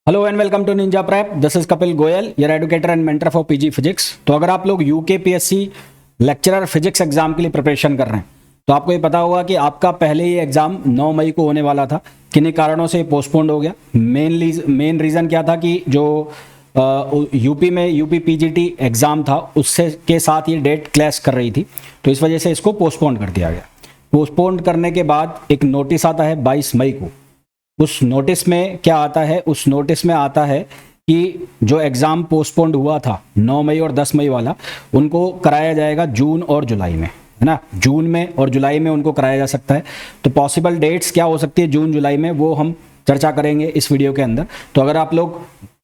Hello and welcome to ninja prep. This is Kapil Goyal, your educator and mentor for PG physics. तो अगर आप लोग UKPSC lecturer physics exam के लिए preparation कर रहे हैं तो आपको ये पता होगा कि आपका पहले ही एग्जाम 9 मई को होने वाला था। किन्हीं कारणों से पोस्टपोन्ड हो गया। मेन रीज़न क्या था कि जो यूपी में यूपी पीजीटी एग्ज़ाम था उससे के साथ ये डेट क्लैश कर रही थी, तो इस वजह से इसको पोस्टपोन कर दिया गया। पोस्टपोन करने के बाद एक नोटिस आता है 22 मई को। उस नोटिस में क्या आता है? उस नोटिस में आता है कि जो एग्ज़ाम पोस्टपोन्ड हुआ था 9 मई और 10 मई वाला, उनको कराया जाएगा जून और जुलाई में, है ना। जून में और जुलाई में उनको कराया जा सकता है। तो पॉसिबल डेट्स क्या हो सकती है जून जुलाई में, वो हम चर्चा करेंगे इस वीडियो के अंदर। तो अगर आप लोग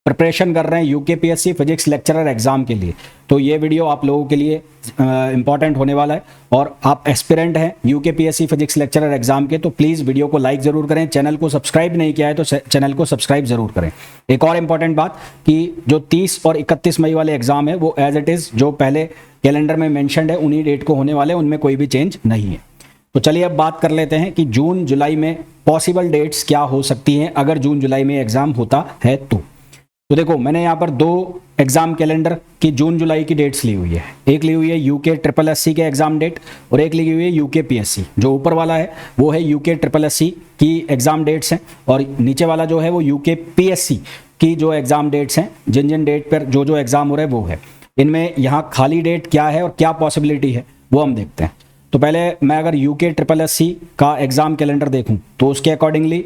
प्रिपरेशन कर रहे हैं यूकेपीएससी फिजिक्स लेक्चरर एग्जाम के लिए तो ये वीडियो आप लोगों के लिए इंपॉर्टेंट होने वाला है। और आप एस्पिरेंट हैं यूकेपीएससी फिजिक्स लेक्चरर एग्जाम के तो प्लीज़ वीडियो को लाइक ज़रूर करें। चैनल को सब्सक्राइब नहीं किया है तो चैनल को सब्सक्राइब ज़रूर करें। एक और इंपॉर्टेंट बात कि जो 30 और 31 मई वाले एग्जाम है वो एज इट इज़ जो पहले कैलेंडर में मैंशनड है उन्हीं डेट को होने वाले, उनमें कोई भी चेंज नहीं है। तो चलिए अब बात कर लेते हैं कि जून जुलाई में पॉसिबल डेट्स क्या हो सकती हैं अगर जून जुलाई में एग्जाम होता है तो देखो, मैंने यहाँ पर 2 एग्जाम कैलेंडर की जून जुलाई की डेट्स ली हुई है। एक ली हुई है यूके ट्रिपल एससी के एग्जाम डेट और एक ली हुई है यूके पीएससी। जो ऊपर वाला है वो है यूके ट्रिपल एससी की एग्जाम डेट्स हैं और नीचे वाला जो है वो यूके पीएससी की जो एग्जाम डेट्स हैं। जिन जिन डेट पर जो एग्जाम हो रहा है वो है। इनमें यहाँ खाली डेट क्या है और क्या पॉसिबिलिटी है वो हम देखते हैं। तो पहले मैं अगर यूके ट्रिपल एससी का एग्जाम कैलेंडर देखूँ तो उसके अकॉर्डिंगली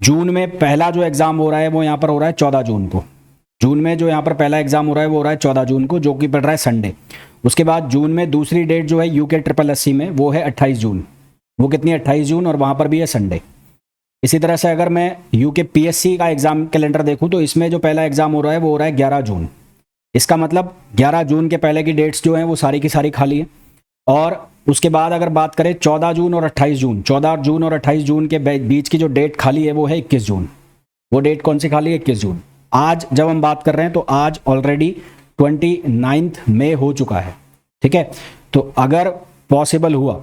जून में पहला जो एग्जाम हो रहा है वो यहाँ पर हो रहा है 14 जून को। जून में जो यहाँ पर पहला एग्जाम हो रहा है वो हो रहा है 14 जून को, जो कि पड़ रहा है संडे। उसके बाद जून में दूसरी डेट जो है यूके ट्रिपल एससी में वो है 28 जून। वो कितनी है? 28 जून, और वहाँ पर भी है संडे। इसी तरह से अगर मैं यूके पीएससी का एग्जाम कैलेंडर देखूँ तो इसमें जो पहला एग्जाम हो रहा है वो हो रहा है 11 जून। इसका मतलब 11 जून के पहले की डेट्स जो हैं वो सारी की सारी खाली है। और उसके बाद अगर बात करें 14 जून और 28 जून, 14 जून और 28 जून के बीच की जो डेट खाली है वो है 21 जून। वो डेट कौन सी खाली है? 21 जून। आज जब हम बात कर रहे हैं तो आज ऑलरेडी 29 मई हो चुका है, ठीक है। तो अगर पॉसिबल हुआ,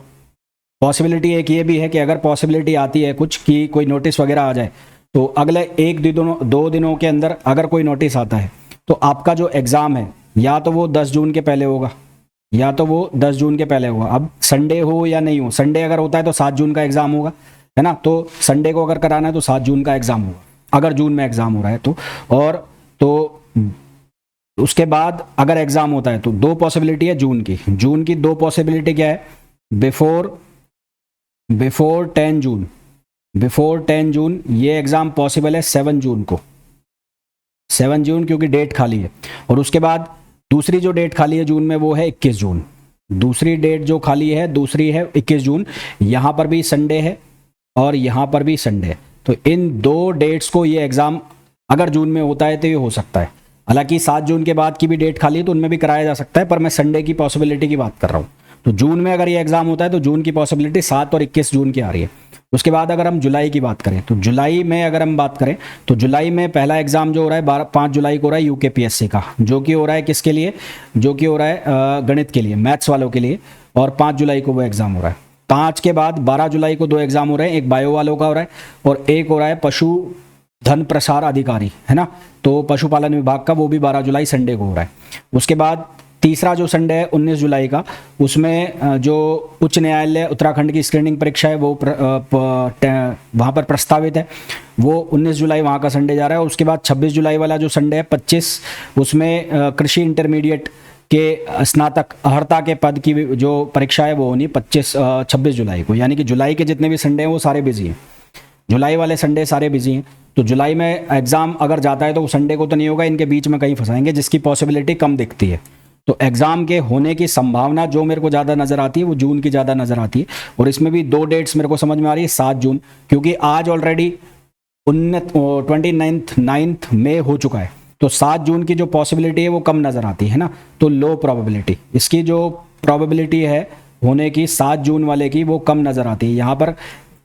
पॉसिबिलिटी एक ये भी है कि अगर पॉसिबिलिटी आती है कुछ कि कोई नोटिस वगैरह आ जाए तो अगले 1-2 दिनों के अंदर अगर कोई नोटिस आता है तो आपका जो एग्ज़ाम है या तो वो 10 जून के पहले होगा या तो वो 10 जून के पहले होगा। अब संडे हो या नहीं हो, संडे अगर होता है तो 7 जून का एग्ज़ाम होगा, है ना। तो संडे को अगर कराना है तो 7 जून का एग्ज़ाम होगा अगर जून में एग्ज़ाम हो रहा है तो। और तो उसके बाद अगर एग्ज़ाम होता है तो 2 पॉसिबिलिटी है जून की। जून की 2 पॉसिबिलिटी क्या है? बिफोर 10 जून, बिफोर 10 जून ये एग्ज़ाम पॉसिबल है 7 जून को, 7 जून क्योंकि डेट खाली है। और उसके बाद दूसरी जो डेट खाली है जून में वो है 21 जून। दूसरी डेट जो खाली है दूसरी है 21 जून। यहाँ पर भी संडे है और यहाँ पर भी संडे है। तो इन 2 डेट्स को ये एग्ज़ाम अगर जून में होता है तो ये हो सकता है। हालांकि 7 जून के बाद की भी डेट खाली है तो उनमें भी कराया जा सकता है, पर मैं संडे की पॉसिबिलिटी की बात कर रहा हूँ। तो जून में अगर ये एग्ज़ाम होता है तो जून की पॉसिबिलिटी 7 और 21 जून की आ रही है। उसके बाद अगर हम जुलाई की बात करें तो जुलाई में अगर हम बात करें तो जुलाई में पहला एग्जाम जो हो रहा है 5 जुलाई को हो रहा है यूके पीएससी का, जो कि हो रहा है किसके लिए? जो कि हो रहा है गणित के लिए, मैथ्स वालों के लिए। और 5 जुलाई को वो एग्जाम हो रहा है। 5 के बाद 12 जुलाई को 2 एग्जाम हो रहे हैं, एक बायो वालों का हो रहा है और एक हो रहा है पशु धन प्रसार अधिकारी, है ना। तो पशुपालन विभाग का, वो भी 12 जुलाई संडे को हो रहा है। उसके बाद तीसरा जो संडे है 19 जुलाई का, उसमें जो उच्च न्यायालय उत्तराखंड की स्क्रीनिंग परीक्षा है वो वहाँ पर प्रस्तावित है, वो 19 जुलाई वहाँ का संडे जा रहा है। उसके बाद 26 जुलाई वाला जो संडे है 25, उसमें कृषि इंटरमीडिएट के स्नातक अर्हता के पद की जो परीक्षा है वो होनी 26 जुलाई को। यानी कि जुलाई के जितने भी संडे हैं वो सारे बिजी हैं, जुलाई वाले संडे सारे बिजी हैं। तो जुलाई में एग्ज़ाम अगर जाता है तो वो संडे को तो नहीं होगा, इनके बीच में कहीं फंसाएंगे जिसकी पॉसिबिलिटी कम दिखती है। तो एग्ज़ाम के होने की संभावना जो मेरे को ज़्यादा नज़र आती है वो जून की ज़्यादा नज़र आती है। और इसमें भी 2 डेट्स मेरे को समझ में आ रही है। 7 जून, क्योंकि आज ऑलरेडी 29 मई हो चुका है, तो 7 जून की जो पॉसिबिलिटी है वो कम नज़र आती है ना। तो लो प्रोबेबिलिटी, इसकी जो प्रोबेबिलिटी है होने की 7 जून वाले की वो कम नज़र आती है। यहाँ पर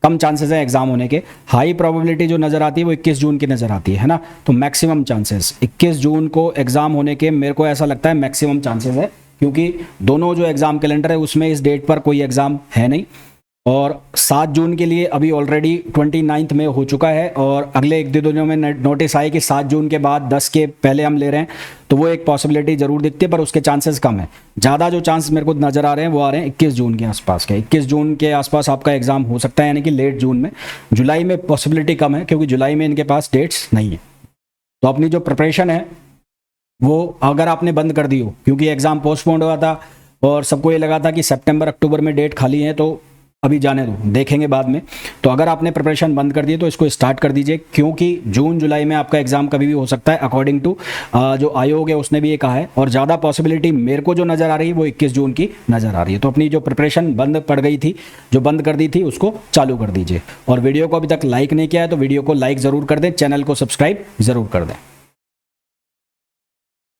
कम चांसेस है एग्जाम होने के। हाई प्रोबेबिलिटी जो नज़र आती है वो 21 जून की नज़र आती है ना। तो मैक्सिमम चांसेस 21 जून को एग्ज़ाम होने के मेरे को ऐसा लगता है मैक्सिमम चांसेस है, क्योंकि दोनों जो एग्ज़ाम कैलेंडर है उसमें इस डेट पर कोई एग्ज़ाम है नहीं। और 7 जून के लिए अभी ऑलरेडी 29 में हो चुका है और अगले 1-2 दिनों में नोटिस आए कि 7 जून के बाद 10 के पहले हम ले रहे हैं, तो वो एक पॉसिबिलिटी जरूर दिखती है, पर उसके चांसेस कम है। ज़्यादा जो चांस मेरे को नज़र आ रहे हैं वो आ रहे हैं 21 जून के आसपास के। 21 जून के आसपास आपका एग्जाम हो सकता है, यानी कि लेट जून में। जुलाई में पॉसिबिलिटी कम है क्योंकि जुलाई में इनके पास डेट्स नहीं है। तो अपनी जो प्रिपरेशन है वो अगर आपने बंद कर दी हो, क्योंकि एग्ज़ाम पोस्टपोन्ड हुआ था और सबको ये लगा था कि सितंबर अक्टूबर में डेट खाली है तो अभी जाने दो, देखेंगे बाद में, तो अगर आपने प्रिपरेशन बंद कर दी तो इसको स्टार्ट कर दीजिए, क्योंकि जून जुलाई में आपका एग्जाम कभी भी हो सकता है अकॉर्डिंग टू जो आयोग है उसने भी ये कहा है। और ज़्यादा पॉसिबिलिटी मेरे को जो नज़र आ रही है वो 21 जून की नज़र आ रही है। तो अपनी जो प्रिपरेशन बंद पड़ गई थी, जो बंद कर दी थी, उसको चालू कर दीजिए। और वीडियो को अभी तक लाइक नहीं किया है तो वीडियो को लाइक ज़रूर कर दें, चैनल को सब्सक्राइब ज़रूर कर दें।